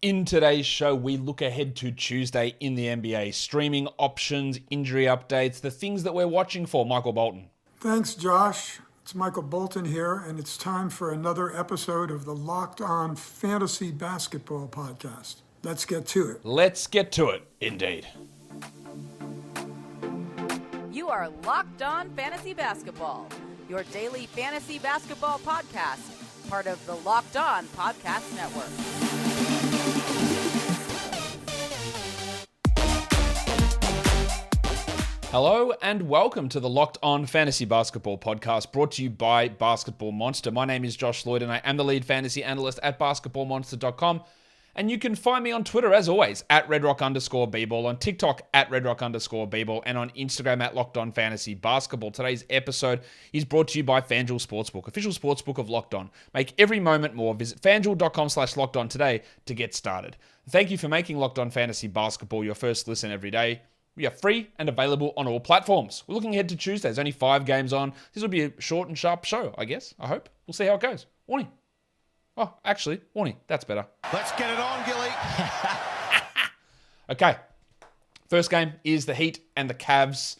In today's show, we look ahead to Tuesday in the NBA. Streaming options, injury updates, the things that we're watching for. Michael Bolton. Thanks, Josh. It's Michael Bolton here, and it's time for another episode of the Locked On Fantasy Basketball Podcast. Let's get to it. Let's get to it, indeed. You are Locked On Fantasy Basketball, your daily fantasy basketball podcast, part of the Locked On Podcast Network. Hello and welcome to the Locked On Fantasy Basketball Podcast, brought to you by Basketball Monster. My name is Josh Lloyd and I am the lead fantasy analyst at basketballmonster.com. And you can find me on Twitter, as always, at redrock_bball, on TikTok at redrock_bball, and on Instagram at Locked On Fantasy Basketball. Today's episode is brought to you by FanDuel Sportsbook, official sportsbook of Locked On. Make every moment more. Visit FanDuel.com/LockedOn today to get started. Thank you for making Locked On Fantasy Basketball your first listen every day. We are free and available on all platforms. We're looking ahead to Tuesday. There's only 5 games on. This will be a short and sharp show, I guess. I hope. We'll see how it goes. Warning. Oh, actually, warning. That's better. Let's get it on, Gilly. Okay. First game is the Heat and the Cavs.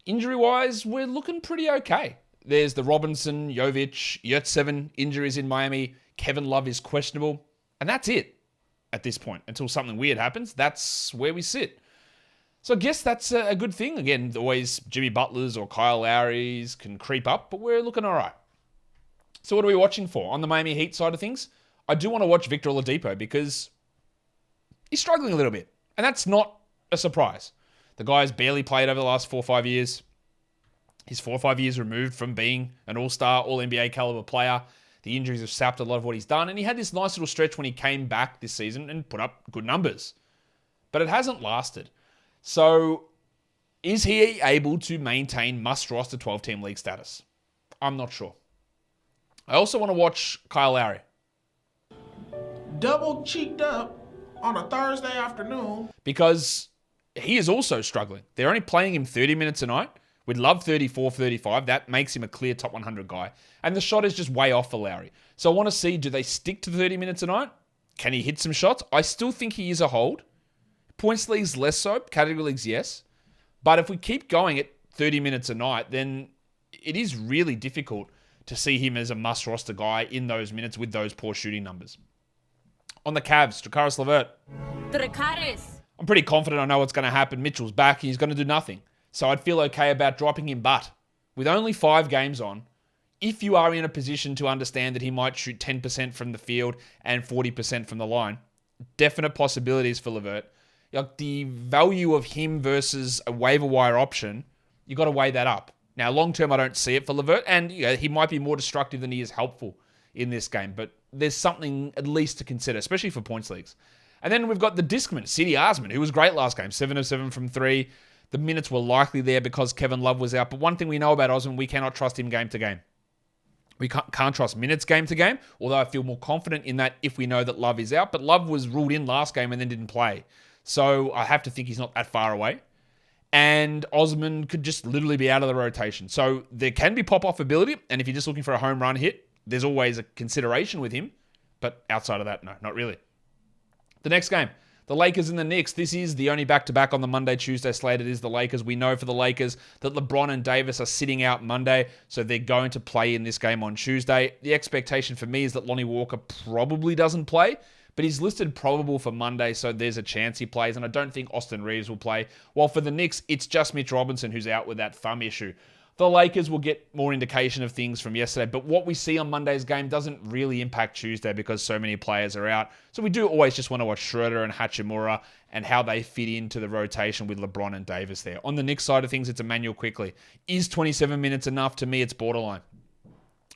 Injury-wise, we're looking pretty okay. There's the Robinson, Jovic, Yurtseven injuries in Miami. Kevin Love is questionable. And that's it at this point. Until something weird happens, that's where we sit. So I guess that's a good thing. Again, always Jimmy Butler's or Kyle Lowry's can creep up, but we're looking all right. So what are we watching for? On the Miami Heat side of things, I do want to watch Victor Oladipo because he's struggling a little bit. And that's not a surprise. The guy's barely played over the last 4 or 5 years. He's 4 or 5 years removed from being an all-star, all-NBA caliber player. The injuries have sapped a lot of what he's done. And he had this nice little stretch when he came back this season and put up good numbers. But it hasn't lasted. So, is he able to maintain must-roster 12-team league status? I'm not sure. I also want to watch Kyle Lowry. Double cheeked up on a Thursday afternoon. Because he is also struggling. They're only playing him 30 minutes a night. We'd love 34, 35. That makes him a clear top 100 guy. And the shot is just way off for Lowry. So I want to see, do they stick to 30 minutes a night? Can he hit some shots? I still think he is a hold. Points leagues less so, category leagues yes. But if we keep going at 30 minutes a night, then it is really difficult to see him as a must-roster guy in those minutes with those poor shooting numbers. On the Cavs, Dracaris Levert. I'm pretty confident I know what's going to happen. Mitchell's back, he's going to do nothing. So I'd feel okay about dropping him, but with only 5 games on, if you are in a position to understand that he might shoot 10% from the field and 40% from the line, definite possibilities for Levert. Like the value of him versus a waiver wire option, you got to weigh that up. Now, long term, I don't see it for Levert, and he might be more destructive than he is helpful in this game. But there's something at least to consider, especially for points leagues. And then we've got the Discman, Cedi Osman, who was great last game, 7 of 7 from 3. The minutes were likely there because Kevin Love was out. But one thing we know about Osman, we cannot trust him game to game. We can't trust minutes game to game, although I feel more confident in that if we know that Love is out. But Love was ruled in last game and then didn't play. So I have to think he's not that far away. And Osman could just literally be out of the rotation. So there can be pop-off ability. And if you're just looking for a home run hit, there's always a consideration with him. But outside of that, no, not really. The next game, the Lakers and the Knicks. This is the only back-to-back on the Monday-Tuesday slate. It is the Lakers. We know for the Lakers that LeBron and Davis are sitting out Monday. So they're going to play in this game on Tuesday. The expectation for me is that Lonnie Walker probably doesn't play. But he's listed probable for Monday, so there's a chance he plays, and I don't think Austin Reeves will play. While for the Knicks, it's just Mitch Robinson who's out with that thumb issue. The Lakers will get more indication of things from yesterday, but what we see on Monday's game doesn't really impact Tuesday because so many players are out. So we do always just want to watch Schroeder and Hachimura and how they fit into the rotation with LeBron and Davis there. On the Knicks side of things, it's Emmanuel Quickley. Is 27 minutes enough? To me, it's borderline.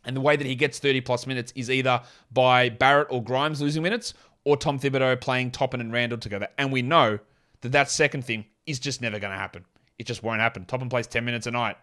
And the way that he gets 30-plus minutes is either by Barrett or Grimes losing minutes or Tom Thibodeau playing Toppin and Randall together. And we know that that second thing is just never going to happen. It just won't happen. Toppin plays 10 minutes a night.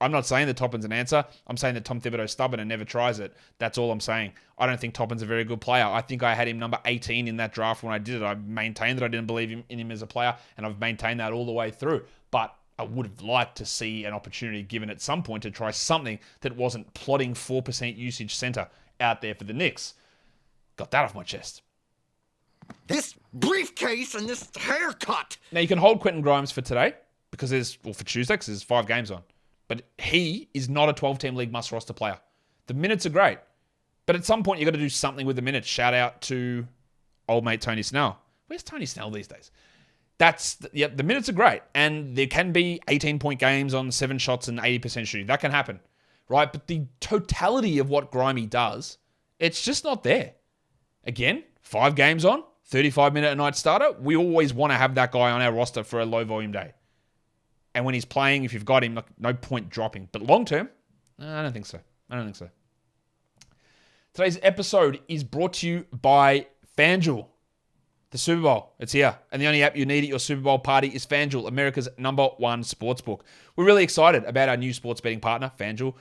I'm not saying that Toppin's an answer. I'm saying that Tom Thibodeau's stubborn and never tries it. That's all I'm saying. I don't think Toppin's a very good player. I think I had him number 18 in that draft when I did it. I maintained that I didn't believe in him as a player, and I've maintained that all the way through. But I would have liked to see an opportunity given at some point to try something that wasn't plotting 4% usage center out there for the Knicks. Got that off my chest. this briefcase and this haircut. Now, you can hold Quentin Grimes for today, for Tuesday, because there's 5 games on. But he is not a 12-team league must-roster player. The minutes are great. But at some point, you've got to do something with the minutes. Shout out to old mate Tony Snell. Where's Tony Snell these days? The minutes are great. And there can be 18-point games on 7 shots and 80% shooting. That can happen, right? But the totality of what Grimey does, it's just not there. Again, 5 games on, 35-minute-a-night starter. We always want to have that guy on our roster for a low-volume day. And when he's playing, if you've got him, no point dropping. But long-term, I don't think so. Today's episode is brought to you by FanDuel. The Super Bowl, it's here. And the only app you need at your Super Bowl party is FanDuel, America's #1 sportsbook. We're really excited about our new sports betting partner, FanDuel,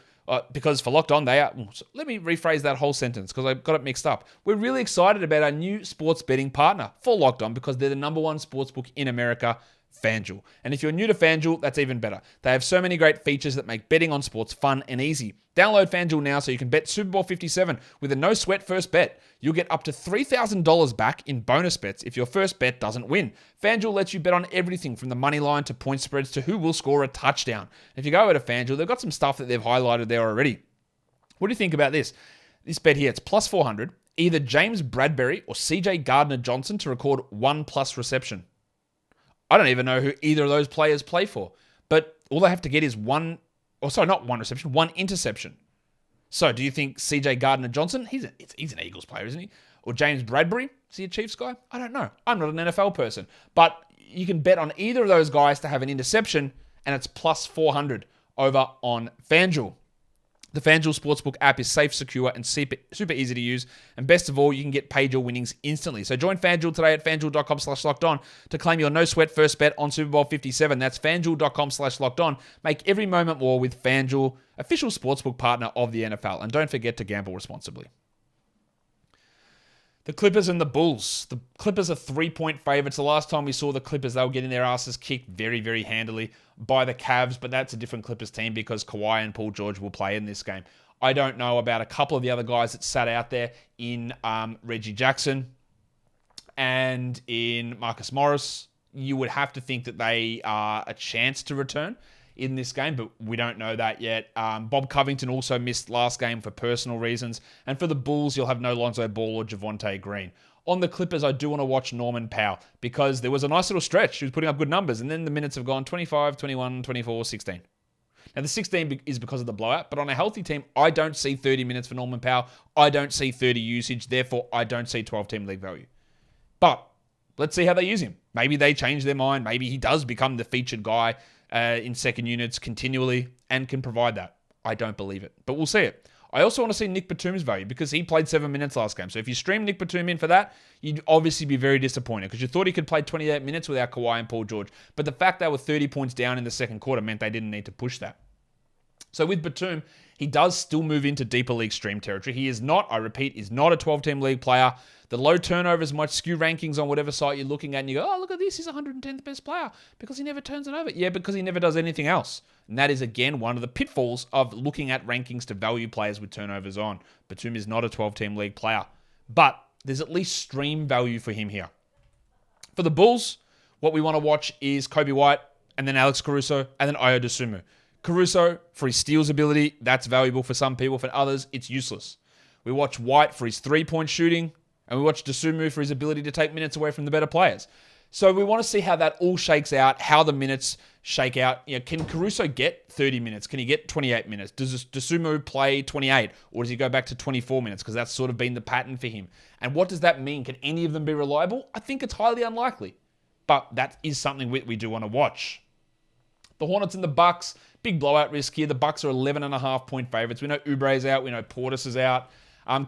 because for Locked On, they are... Let me rephrase that whole sentence because I got it mixed up. We're really excited about our new sports betting partner for Locked On because they're the #1 sportsbook in America, FanDuel. And if you're new to FanDuel, that's even better. They have so many great features that make betting on sports fun and easy. Download FanDuel now so you can bet Super Bowl 57 with a no-sweat first bet. You'll get up to $3,000 back in bonus bets if your first bet doesn't win. FanDuel lets you bet on everything from the money line to point spreads to who will score a touchdown. If you go over to FanDuel, they've got some stuff that they've highlighted there already. What do you think about this? This bet here, it's plus 400. Either James Bradbury or CJ Gardner-Johnson to record 1+ reception. I don't even know who either of those players play for. But all they have to get is one interception. So do you think CJ Gardner-Johnson, he's an Eagles player, isn't he? Or James Bradbury, is he a Chiefs guy? I don't know. I'm not an NFL person. But you can bet on either of those guys to have an interception, and it's plus 400 over on FanDuel. The FanDuel Sportsbook app is safe, secure, and super easy to use. And best of all, you can get paid your winnings instantly. So join FanDuel today at FanDuel.com/lockedon to claim your no-sweat first bet on Super Bowl 57. That's FanDuel.com/lockedon. Make every moment more with FanDuel, official sportsbook partner of the NFL. And don't forget to gamble responsibly. The Clippers and the Bulls. The Clippers are 3-point favorites. The last time we saw the Clippers, they were getting their asses kicked very, very handily by the Cavs, but that's a different Clippers team because Kawhi and Paul George will play in this game. I don't know about a couple of the other guys that sat out there in Reggie Jackson and in Marcus Morris. You would have to think that they are a chance to return in this game, but we don't know that yet. Bob Covington also missed last game for personal reasons. And for the Bulls, you'll have no Lonzo Ball or Javonte Green. On the Clippers, I do want to watch Norman Powell because there was a nice little stretch. He was putting up good numbers, and then the minutes have gone 25, 21, 24, 16. Now, the 16 is because of the blowout, but on a healthy team, I don't see 30 minutes for Norman Powell. I don't see 30 usage. Therefore, I don't see 12-team league value. But let's see how they use him. Maybe they change their mind. Maybe he does become the featured guy in second units continually and can provide that. I don't believe it, but we'll see it. I also want to see Nick Batum's value because he played 7 minutes last game. So if you stream Nick Batum in for that, you'd obviously be very disappointed because you thought he could play 28 minutes without Kawhi and Paul George. But the fact they were 30 points down in the second quarter meant they didn't need to push that. So with Batum, he does still move into deeper league stream territory. He is not, I repeat, is not a 12-team league player. The low turnovers might skew rankings on whatever site you're looking at, and you go, oh, look at this, he's 110th best player because he never turns it over. Yeah, because he never does anything else. And that is, again, one of the pitfalls of looking at rankings to value players with turnovers on. Batum is not a 12-team league player, but there's at least stream value for him here. For the Bulls, what we want to watch is Kobe White, and then Alex Caruso, and then Ayo Dosunmu. Caruso, for his steals ability, that's valuable for some people. For others, it's useless. We watch White for his three-point shooting, and we watch Dosunmu for his ability to take minutes away from the better players. So we want to see how that all shakes out, how the minutes shake out. You know, can Caruso get 30 minutes? Can he get 28 minutes? Does Dosunmu play 28? Or does he go back to 24 minutes? Because that's sort of been the pattern for him. And what does that mean? Can any of them be reliable? I think it's highly unlikely. But that is something we do want to watch. The Hornets and the Bucks, big blowout risk here. The Bucks are 11.5-point favorites. We know Oubre's out. We know Portis is out.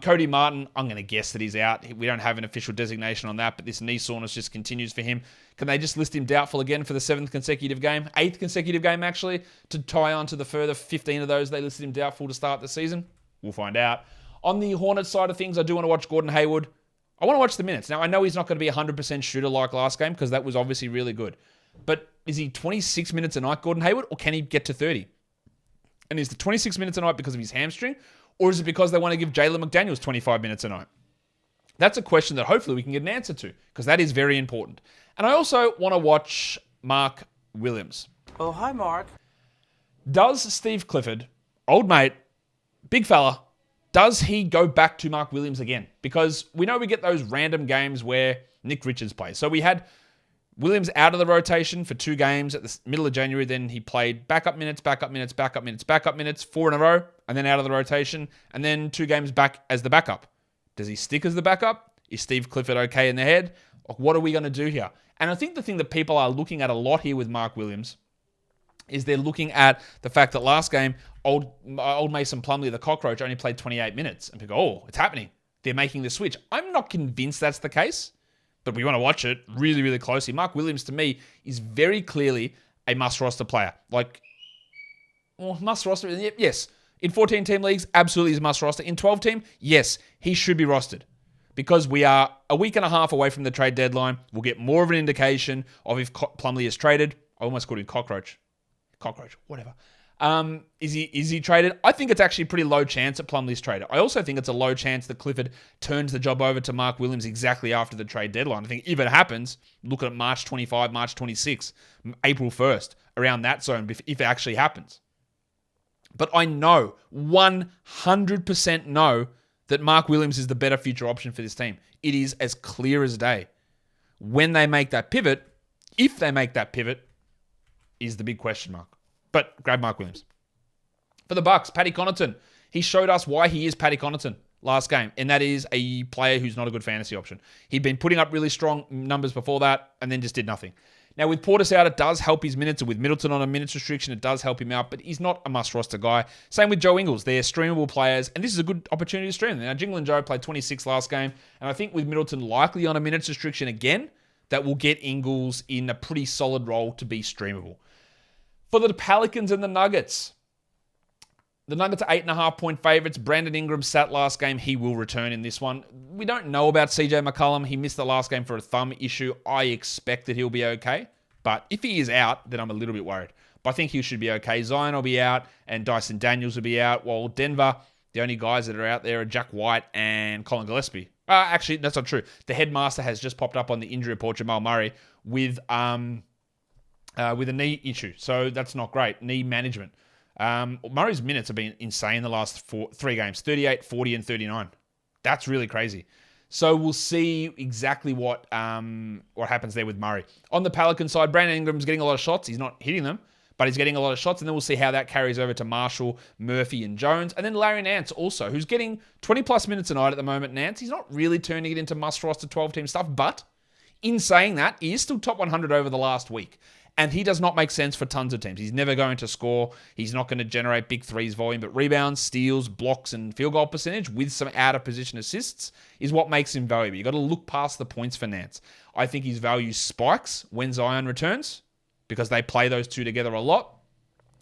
Cody Martin, I'm going to guess that he's out. We don't have an official designation on that, but this knee soreness just continues for him. Can they just list him doubtful again for the 7th consecutive game? 8th consecutive game, actually, to tie on to the further 15 of those they listed him doubtful to start the season? We'll find out. On the Hornets side of things, I do want to watch Gordon Hayward. I want to watch the minutes. Now, I know he's not going to be a 100% shooter like last game because that was obviously really good. But is he 26 minutes a night, Gordon Hayward, or can he get to 30? And is the 26 minutes a night because of his hamstring? Or is it because they want to give Jalen McDaniels 25 minutes a night? That's a question that hopefully we can get an answer to, because that is very important. And I also want to watch Mark Williams. Oh, hi, Mark. Does Steve Clifford, old mate, big fella, does he go back to Mark Williams again? Because we know we get those random games where Nick Richards plays. So we had Williams out of the rotation for 2 games at the middle of January. Then he played backup minutes, 4 in a row, and then out of the rotation, and then 2 games back as the backup. Does he stick as the backup? Is Steve Clifford okay in the head? What are we going to do here? And I think the thing that people are looking at a lot here with Mark Williams is they're looking at the fact that last game, old Mason Plumlee, the cockroach, only played 28 minutes. And people go, oh, it's happening. They're making the switch. I'm not convinced that's the case, but we want to watch it really, really closely. Mark Williams, to me, is very clearly a must-roster player. Must-roster, yes. In 14-team leagues, absolutely is must-roster. In 12-team, yes, he should be rostered. Because we are a week and a half away from the trade deadline, we'll get more of an indication of if Plumlee is traded. I almost called him cockroach, whatever. Is he traded? I think it's actually a pretty low chance that Plumlee's traded. I also think it's a low chance that Clifford turns the job over to Mark Williams exactly after the trade deadline. I think if it happens, look at March 25, March 26, April 1st, around that zone, if it actually happens. But I know, 100% know, that Mark Williams is the better future option for this team. It is as clear as day. When they make that pivot, if they make that pivot, is the big question mark. But grab Mark Williams. For the Bucks, Paddy Connaughton. He showed us why he is Paddy Connaughton last game, and that is a player who's not a good fantasy option. He'd been putting up really strong numbers before that, and then just did nothing. Now, with Portis out, it does help his minutes, and with Middleton on a minutes restriction, it does help him out, but he's not a must-roster guy. Same with Joe Ingles. They're streamable players, and this is a good opportunity to stream them. Now, Jingle and Joe played 26 last game, and I think with Middleton likely on a minutes restriction again, that will get Ingles in a pretty solid role to be streamable. For the Pelicans and the Nuggets, the Nuggets are 8.5-point favorites. Brandon Ingram sat last game. He will return in this one. We don't know about CJ McCollum. He missed the last game for a thumb issue. I expect that he'll be okay. But if he is out, then I'm a little bit worried. But I think he should be okay. Zion will be out and Dyson Daniels will be out. While Denver, the only guys that are out there are Jack White and Colin Gillespie. Actually, that's not true. The headmaster has just popped up on the injury report, Jamal Murray, with a knee issue. So that's not great. Knee management. Murray's minutes have been insane the last 3 games. 38, 40, and 39. That's really crazy. So we'll see exactly what happens there with Murray. On the Pelican side, Brandon Ingram's getting a lot of shots. He's not hitting them, but he's getting a lot of shots. And then we'll see how that carries over to Marshall, Murphy, and Jones. And then Larry Nance also, who's getting 20-plus minutes a night at the moment. Nance, he's not really turning it into must-roster 12-team stuff, but in saying that, he is still top 100 over the last week. And he does not make sense for tons of teams. He's never going to score. He's not going to generate big threes volume, but rebounds, steals, blocks, and field goal percentage with some out-of-position assists is what makes him valuable. You've got to look past the points for Nance. I think his value spikes when Zion returns because they play those two together a lot.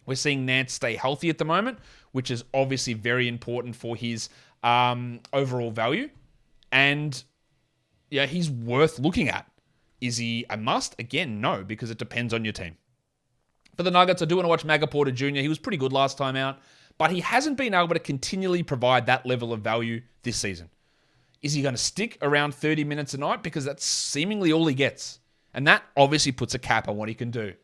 We're seeing Nance stay healthy at the moment, which is obviously very important for his overall value. And yeah, he's worth looking at. Is he a must? Again, no, because it depends on your team. For the Nuggets, I do want to watch Maga Porter Jr. He was pretty good last time out, but he hasn't been able to continually provide that level of value this season. Is he going to stick around 30 minutes a night? Because that's seemingly all he gets. And that obviously puts a cap on what he can do.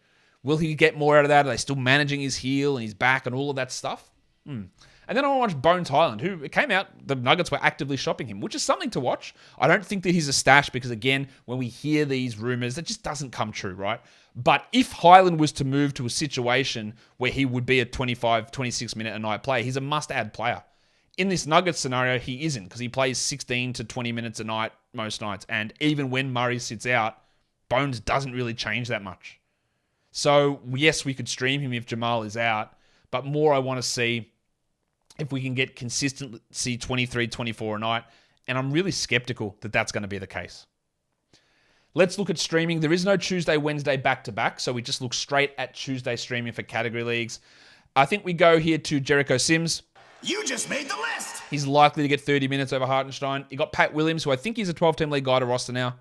Will he get more out of that? Are they still managing his heel and his back and all of that stuff? And then I want to watch Bones Highland, who it came out, the Nuggets were actively shopping him, which is something to watch. I don't think that he's a stash because, again, when we hear these rumors, that just doesn't come true, right? But if Highland was to move to a situation where he would be a 25, 26-minute-a-night player, he's a must-add player. In this Nuggets scenario, he isn't because he plays 16 to 20 minutes a night most nights. And even when Murray sits out, Bones doesn't really change that much. So, yes, we could stream him if Jamal is out, but more I want to see if we can get consistency 23, 24 a night. And I'm really skeptical that that's going to be the case. Let's look at streaming. There is no Tuesday, Wednesday back-to-back, so we just look straight at Tuesday streaming for category leagues. I think we go here to Jericho Sims. You just made the list! He's likely to get 30 minutes over Hartenstein. You got Pat Williams, who I think he's a 12-team league guy to roster now.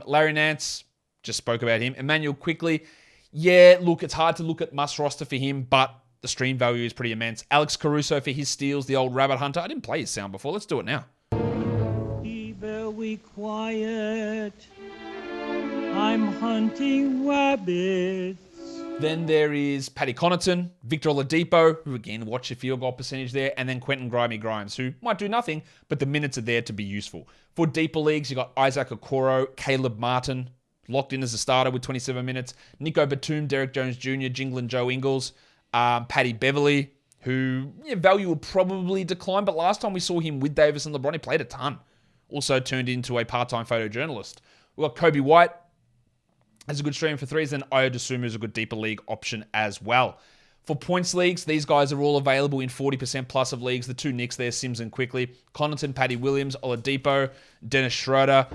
Larry Nance, just spoke about him. Emmanuel Quickly. Yeah, look, it's hard to look at must roster for him, but the stream value is pretty immense. Alex Caruso for his steals, the old rabbit hunter. I didn't play his sound before. Let's do it now. He we quiet? I'm hunting rabbits. Then there is Paddy Connaughton, Victor Oladipo, who again, watch your field goal percentage there, and then Quentin Grimes, who might do nothing, but the minutes are there to be useful. For deeper leagues, you got Isaac Okoro, Caleb Martin, locked in as a starter with 27 minutes, Nico Batum, Derek Jones Jr., Jingling Joe Ingles, Paddy Beverly, who value will probably decline, but last time we saw him with Davis and LeBron, he played a ton. Also turned into a part-time photojournalist. We've got Kobe White as a good stream for threes, and Ayo Dosunmu is a good deeper league option as well. For points leagues, these guys are all available in 40% plus of leagues. The two Knicks there, Sims and Quickly. Connaughton, Paddy Williams, Oladipo, Dennis Schroeder,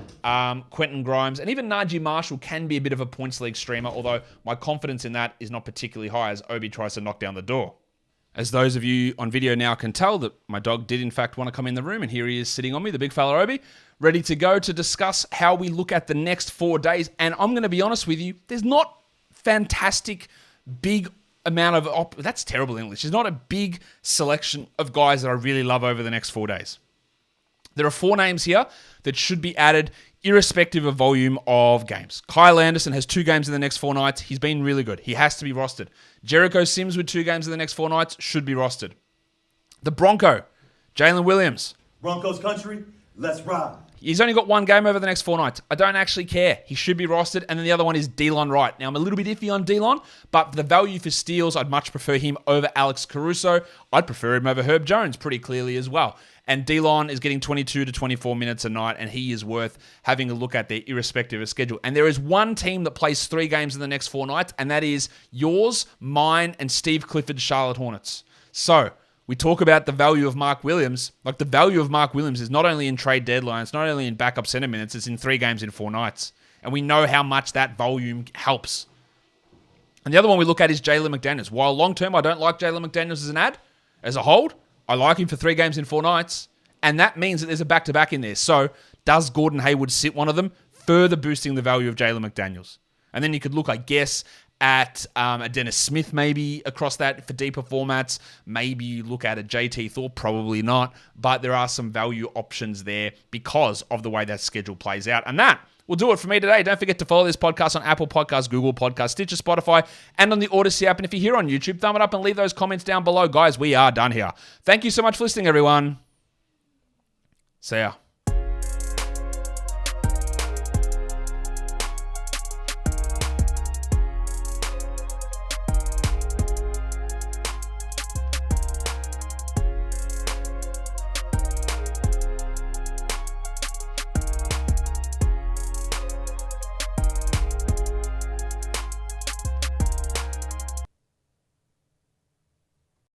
Quentin Grimes, and even Najee Marshall can be a bit of a points league streamer, although my confidence in that is not particularly high as Obi tries to knock down the door. As those of you on video now can tell that my dog did in fact want to come in the room, and here he is sitting on me, the big fella Obi, ready to go to discuss how we look at the next 4 days. And I'm going to be honest with you, there's not fantastic big amount of... that's terrible English. There's not a big selection of guys that I really love over the next 4 days. There are 4 names here that should be added irrespective of volume of games. Kyle Anderson has 2 games in the next 4 nights. He's been really good. He has to be rostered. Jericho Sims with 2 games in the next 4 nights should be rostered. The Bronco, Jalen Williams. Broncos country, let's ride. He's only got 1 game over the next 4 nights. I don't actually care. He should be rostered. And then the other one is Delon Wright. Now, I'm a little bit iffy on Delon, but the value for steals, I'd much prefer him over Alex Caruso. I'd prefer him over Herb Jones pretty clearly as well. And Delon is getting 22 to 24 minutes a night, and he is worth having a look at there irrespective of schedule. And there is one team that plays 3 games in the next 4 nights, and that is yours, mine, and Steve Clifford's Charlotte Hornets. So... we talk about the value of Mark Williams. Like, the value of Mark Williams is not only in trade deadlines, not only in backup center minutes, it's in 3 games in 4 nights. And we know how much that volume helps. And the other one we look at is Jalen McDaniels. While long-term, I don't like Jalen McDaniels as an ad. As a hold, I like him for 3 games in 4 nights. And that means that there's a back-to-back in there. So, does Gordon Hayward sit one of them? Further boosting the value of Jalen McDaniels. And then you could look, I guess, at a Dennis Smith maybe across that for deeper formats. Maybe you look at a JT Thorpe, probably not. But there are some value options there because of the way that schedule plays out. And that will do it for me today. Don't forget to follow this podcast on Apple Podcasts, Google Podcasts, Stitcher, Spotify, and on the Odyssey app. And if you're here on YouTube, thumb it up and leave those comments down below. Guys, we are done here. Thank you so much for listening, everyone. See ya.